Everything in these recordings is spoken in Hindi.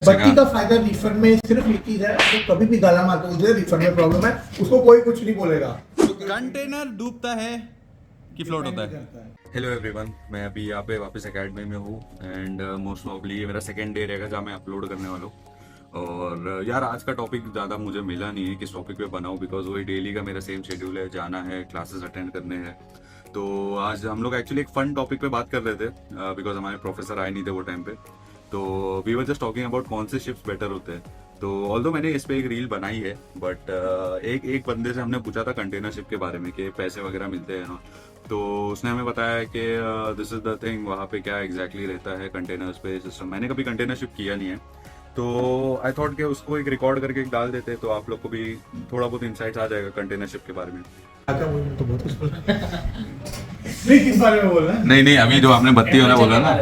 बत्ती का फायदा रिफर में सिर्फ एक चीज है, तो कभी भी गाला मार के मुझे रिफर में प्रॉब्लम है, उसको कोई कुछ नहीं बोलेगा। कंटेनर डूबता है कि फ्लोट होता है। हेलो एवरीवन, मैं अभी यहाँ पे वापस एकेडमी में हूँ एंड मोस्ट प्रॉब्ली ये मेरा सेकेंड डे रहेगा जहाँ मैं अपलोड करने वाला हूँ। और यार आज का टॉपिक ज़्यादा मुझे मिला नहीं है किस टॉपिक पे बनाऊँ, बिकॉज वही डेली का मेरा सेम शेड्यूल है, जाना है, क्लासेस अटेंड करने हैं। तो आज हम लोग एक्चुअली एक फन टॉपिक पे बात कर रहे थे बिकॉज हमारे प्रोफेसर आए नहीं थे वो टाइम पे। तो we were just talking about कौन से शिफ्ट बेटर होते हैं। तो ऑल्दो मैंने इस पे एक रील बनाई है, बट एक बंदे से हमने पूछा था कंटेनर शिप के बारे में कि पैसे वगैरह मिलते हैं ना। तो उसने हमें बताया कि दिस इज द थिंग, वहाँ पे क्या एग्जैक्टली रहता है कंटेनर्स पे सिस्टम। मैंने कभी कंटेनर शिप किया नहीं है, तो आई थॉट कि उसको एक रिकॉर्ड करके एक डाल देते तो आप लोग को भी थोड़ा बहुत इंसाइट्स आ जाएगा कंटेनर शिप के बारे में। तो बहुत कुछ बोल नहीं, किस बारे में बोल रहा है? नहीं अभी जो आपने बत्ती वाला बोला ना,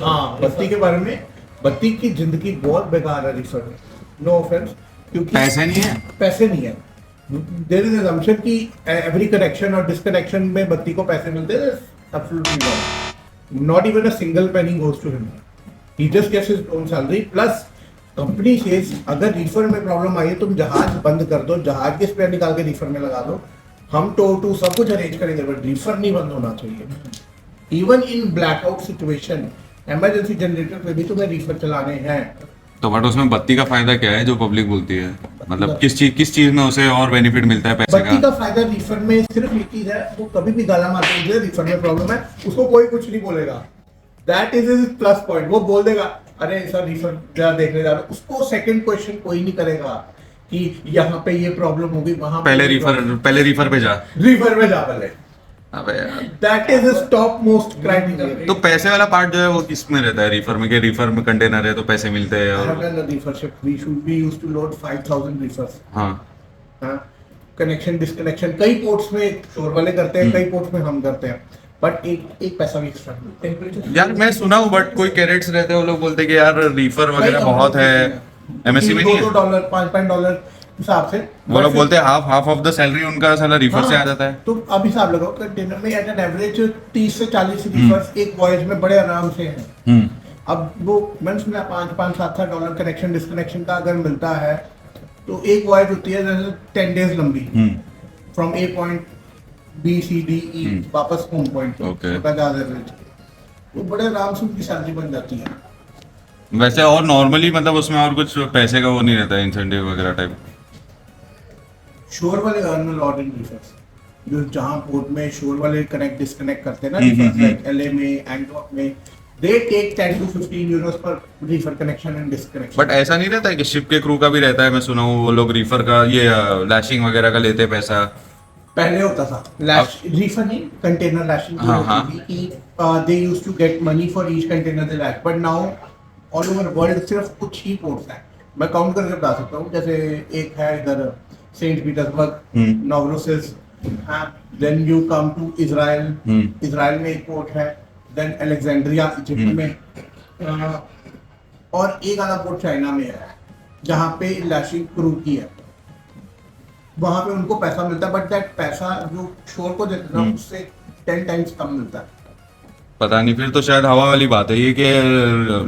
हाँ, बत्ती के बारे में। बत्ती की जिंदगी बहुत बेकार है रिफर में, नो ऑफेंस, क्योंकि पैसे नहीं है। पैसे नहीं है। देयर इज असम्पशन कि एवरी कनेक्शन और डिस्कनेक्शन में बत्ती को पैसे मिलते हैं। Absolutely not, not even a single penny goes to him, he just gets his own salary. Plus company says अगर रिफर में प्रॉब्लम आई है, तुम जहाज बंद कर दो, जहाज के स्पेयर निकाल के रिफर में लगा दो, हम टू सब कुछ अरेंज करेंगे, बट रिफर नहीं बंद होना चाहिए। Even in blackout situation, emergency generator पे भी तुम्हें रिफर चलाने हैं। तो बट उसमें बत्ती का फायदा क्या है जो पब्लिक बोलती है? मतलब किस चीज में उसे और बेनिफिट मिलता है पैसे बत्ती का फायदा रिफर में सिर्फ एक चीज है, वो कभी भी गाला मार के मुझे रिफर में प्रॉब्लम है, उसको कोई कुछ नहीं बोलेगा। That is his plus point. वो बोल देगा अरे सर रिफर जरा देखने जा रहा हूं, उसको सेकंड क्वेश्चन कोई नहीं करेगा कि यहाँ पे ये प्रॉब्लम होगी, वहां पहले रिफर पे जा, रिफर में जा पहले। अबे यार, that is his top most criteria. तो पैसे वाला पार्ट जो है वो किस में रहता है रिफर में? कि रिफर में कंटेनर है तो पैसे मिलते हैं और we used to load 5000 reefers। हाँ कनेक्शन डिस्कनेक्शन कई पोर्ट्स में शोर वाले करते हैं, कई पोर्ट्स में हम करते हैं, बट एक पैसा भी एक्स्ट्रा मिलता है। यार मैं सुना हूँ, बट कोई कैरेट्स रहते हैं वो लोग बोलते हैं कि यार रिफर वगैरह बहुत है, एमएससी में नहीं है। $2 $5 हिसाब से वो लोग बोलते हैं हाफ ऑफ द सैलरी उनका साला रिफर से आ जाता है। तो अब हिसाब लगाओ, कंटेनर में एट एन एवरेज 30 से 40 रिफर्स एक वॉयज में बड़े आराम से हैं। अब वो मैंने सुना $5-7 कनेक्शन डिस्कनेक्शन का अगर मिलता है तो एक वॉयज होती है जैसे 10 डेज लंबी, from A point B C D E वापस होम पॉइंट तो बड़े आराम से उनकी सैलरी बन जाती है। वैसे और नॉर्मली मतलब उसमें और कुछ पैसे का वो नहीं रहता है, इंसेंटिव वगैरह टाइप? शोर वाले earn a lot in refers, जो जहां पोर्ट में शोर वाले कनेक्ट डिस्कनेक्ट करते हैं ना रिफर्स, लाइक एलए में, एंटवर्प में, दे टेक 10 to 15 यूरोस पर refer connection and disconnection. But ऐसा नहीं रहता है कि शिप के क्रू का भी रहता है? मैं सुना हूँ वो लोग रिफर का ये लैशिंग वगैरह का लेते हैं पैसा। पहले होता था लैश रिफर नहीं, कंटेनर लैशिंग होती थी कि they used to get money for each container they lash, but now all over world सिर्फ कुछ ही पोर्ट्स हैं। मैं काउंट करके बता सकता हूँ, जैसे एक है इधर Saint Petersburg, Novorossiysk, then you come to Israel, Israel में एक पोर्ट है, देन अलेक्जेंड्रिया इजिप्ट में, और एक आधा पोर्ट चाइना में है जहाँ पे लैशिंग क्रू की है। वहां पे उनको पैसा मिलता है, बट दैट पैसा जो शोर को देते हैं उससे 10 टाइम्स कम मिलता है। पता नहीं, फिर तो शायद हवा वाली बात है ये कि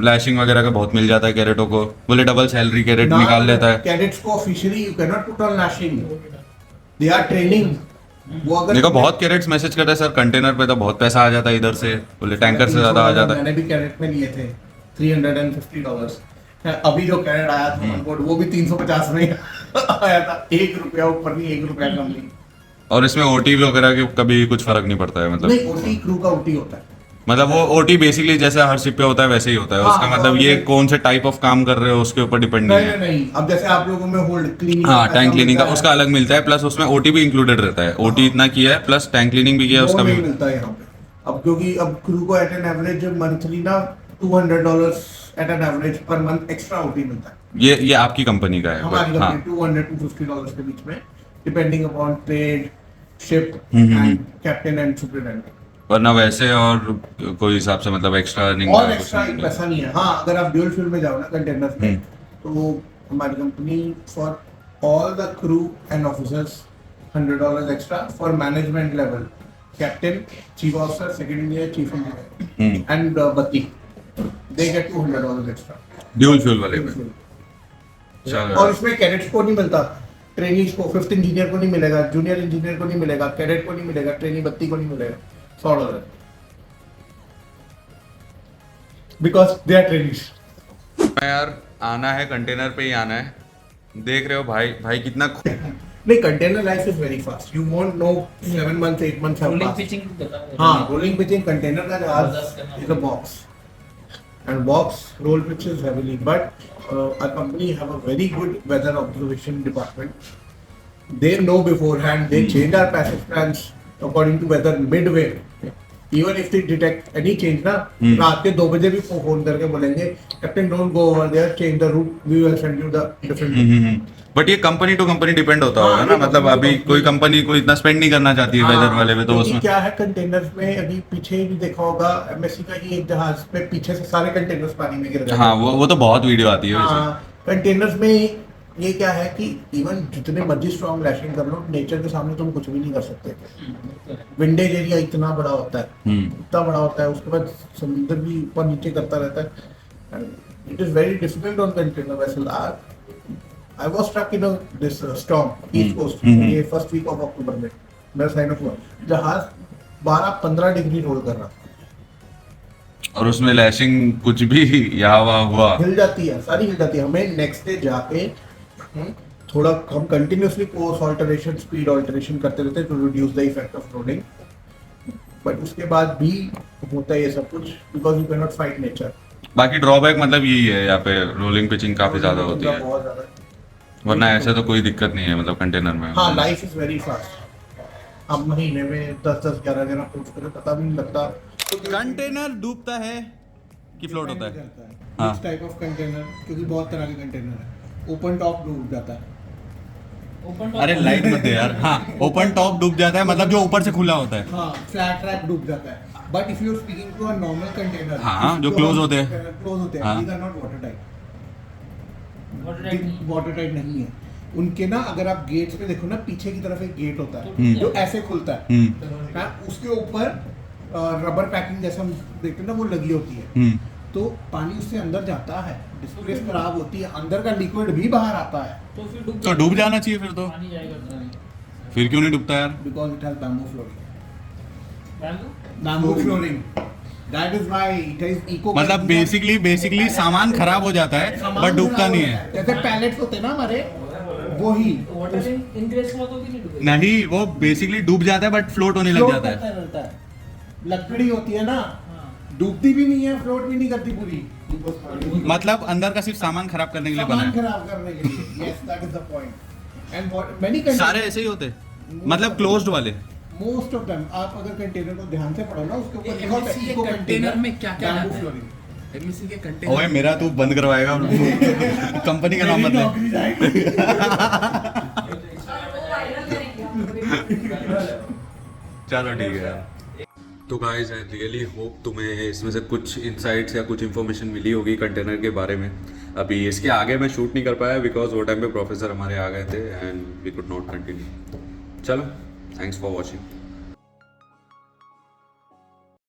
लैशिंग वगैरह का बहुत मिल जाता है कैरेटों को, बोले डबल सैलरी कैरेट निकाल लेता है। कैडेट्स को officially you can not put on lashing, they are training. वो अगर देखो बहुत कैरेट्स मैसेज करते हैं सर कंटेनर पे तो बहुत पैसा आ जाता है इधर से, बोले टैंकर से ज्यादा आ जाता है। मैंने भी कैरेट में लिए थे $350। अभी जो कैरेट आया था वो भी 350 में आया था, ₹1 ऊपर नहीं, ₹1 कम नहीं। और इसमें ओटी वगैरह के कभी कुछ फर्क नहीं पड़ता है? मतलब नहीं, ओटी क्रू का ओटी होता है। मतलब वो ओटी बेसिकली जैसे हर शिप पे होता है वैसे ही होता है। उसका मतलब ये कौन से टाइप ऑफ काम कर रहे हो उसके ऊपर डिपेंड नहीं है। नहीं, अब जैसे आप लोगों में होल्ड क्लीनिंग, हाँ टैंक क्लीनिंग का उसका अलग मिलता है, प्लस उसमें ओटी भी इंक्लूडेड रहता है। ओटी इतना किया है प्लस टैंक क्लीनिंग भी किया है, उसका भी मिलता है यहाँ पे। अब क्योंकि अब क्रू को एट एन एवरेज मंथली ना $200 at an average per month extra OT मिलता है। ये आपकी कंपनी का है? हमारी हाँ, कंपनी $200 to $50 के बीच में, depending upon trade, ship and captain and superintendent. वरना वैसे और कोई हिसाब से मतलब एक्स्ट्रा अर्निंग और एक्स्ट्रा पैसा नहीं है। हाँ, अगर आप ड्यूल फ्यूल में जाओ ना कंटेनर्स में, तो हमारी company for all the crew and officers $100 extra, for management level captain, chief officer, second engineer, chief engineer and बत्ती, they get $200 extra। Dual fuel वाले में चलो और इसमें कैडेट्स को नहीं मिलता, ट्रेनिंग्स को, 5th इंजीनियर को नहीं मिलेगा, जूनियर इंजीनियर को नहीं मिलेगा, कैडेट को नहीं मिलेगा, ट्रेनिंग बत्ती को नहीं मिलेगा, $100 बिकॉज दे आर ट्रेनिंग्स। यार आना है कंटेनर पे ही आना है, देख रहे हो भाई भाई कितना नहीं, container life is very fast, you won't know 7 months 8 months have rolling passed। Pitching बता दे। हाँ, रोलिंग पिचिंग कंटेनर का जहाज is a box and box roll pitches heavily, but our company have a very good weather observation department. They know beforehand, they change our passage plans according to weather midway. Even if they detect any change ना, रात के 2 बजे भी फोन करके बोलेंगे captain don't go over there, change the route, we will send you the different. But ये कंपनी टू कंपनी डिपेंड होता हाँ, होगा ना, ये मतलब company अभी to कोई company। कंपनी को इतना स्पेंड नहीं करना चाहती है वेदर वाले में, तो क्योंकि उसमें क्या है कंटेनर्स में, अभी पीछे भी देखा होगा एमएससी का ही एक जहाज पे पीछे से सारे कंटेनर्स पानी में गिर गए। हाँ वो तो बहुत वीडियो आती है वैसे। हाँ, कंटेनर्स में ये क्या है कि इवन जितने मर्जी स्ट्रॉन्ग लैशिंग कर लो, नेचर के सामने तुम कुछ भी नहीं कर सकते। विंडेज एरिया इतना बड़ा होता है, इतना बड़ा होता है, उसके बाद समुद्र भी ऊपर नीचे करता रहता है। It is very difficult on container vessel. I was struck in this storm east coast, ये फर्स्ट वीक ऑफ अक्टूबर में मेरा साइन ऑफ हुआ, जहाज 12-15 डिग्री रोल कर रहा, और उसमें लैशिंग कुछ भी यहाँ वहाँ हुआ हिल जाती है, सारी हिल जाती है। हमें नेक्स्ट डे जाके थोड़ा हम continuously course alteration, speed alteration करते रहते हैं to reduce the effect of rolling, but उसके बाद भी होता है ये सब कुछ because you can not fight nature. बाकी ड्रॉबैक मतलब यही है, यहाँ पे रोलिंग पिचिंग काफी ज्यादा होती है, बहुत ज्यादा। वरना ऐसे तो कोई दिक्कत नहीं है मतलब कंटेनर में। हाँ, लाइफ इज वेरी फास्ट। अब महीने में 10-10, 11-11 फुट करें, पता भी नहीं लगता। कंटेनर डूबता है कि फ्लोट होता है? हाँ। इस टाइप ऑफ कंटेनर, क्योंकि बहुत तरह के कंटेनर है। ओपन टॉप डूब जाता है, ओपन टॉप अरे लाइट मत दे यार। हाँ, ओपन टॉप डूब जाता है, मतलब जो ऊपर से खुला होता है। हाँ, फ्लैट ट्रैक डूब जाता है। But if you are speaking to a normal container, हाँ, जो close होते हैं। क्लोज होते हैं, हाँ। These are not water tight. Water water tight नहीं है उनके ना। अगर आप गेट्स पे देखो ना, पीछे की तरफ एक गेट होता है हम्म। जो ऐसे खुलता है, हम्म हाँ, उसके ऊपर रबर पैकिंग जैसा हम देखते हैं ना, वो लगी होती है। तो पानी उससे अंदर जाता है, डिस्प्लेस खराब होती है, अंदर का लिक्विड भी बाहर आता है, तो फिर डूब तो डूब जाना चाहिए फिर तो। पानी जाएगा अंदर। फिर क्यों नहीं डूबता यार? Because it has bamboo flooring. Bamboo bamboo flooring, that is why it is eco. मतलब बेसिकली सामान खराब हो जाता है बट डूबता नहीं है। जैसे पैलेट्स होते हैं ना हमारे, वो ही वाटर इंक्रीज हुआ तो भी नहीं डूबेगा। नहीं, वो बेसिकली डूब जाता है बट फ्लोट होने लग फ्लोट जाता करता है। रहता है। लकड़ी होती है ना, हाँ। डूबती भी नहीं है, फ्लोट भी नहीं करती पूरी। मतलब अंदर का सिर्फ सामान खराब करने के लिए बना सामान है। खराब करने के लिए। Yes, that is the point. And many सारे ऐसे ही होते मतलब क्लोज्ड वाले। मोस्ट ऑफ देम, आप अगर कंटेनर को ध्यान से पढ़ो ना, उसके ऊपर ये लिखा होता है MSC के eco कंटेनर container, में क्या-क्या bamboo आता है? flooring। एमएससी के ओए कंटेनर मेरा तू बंद करवाएगा कंपनी का नाम मेरी बदले। नौकरी जाएगी। चलो ठीक है यार। तो गाइस आई रियली होप तुम्हें इसमें से कुछ इंसाइट्स या कुछ इन्फॉर्मेशन मिली होगी कंटेनर के बारे में। अभी इसके आगे मैं शूट नहीं कर पाया बिकॉज वो टाइम पे प्रोफेसर हमारे आ गए थे and we could not continue. चलो, थैंक्स फॉर वॉचिंग।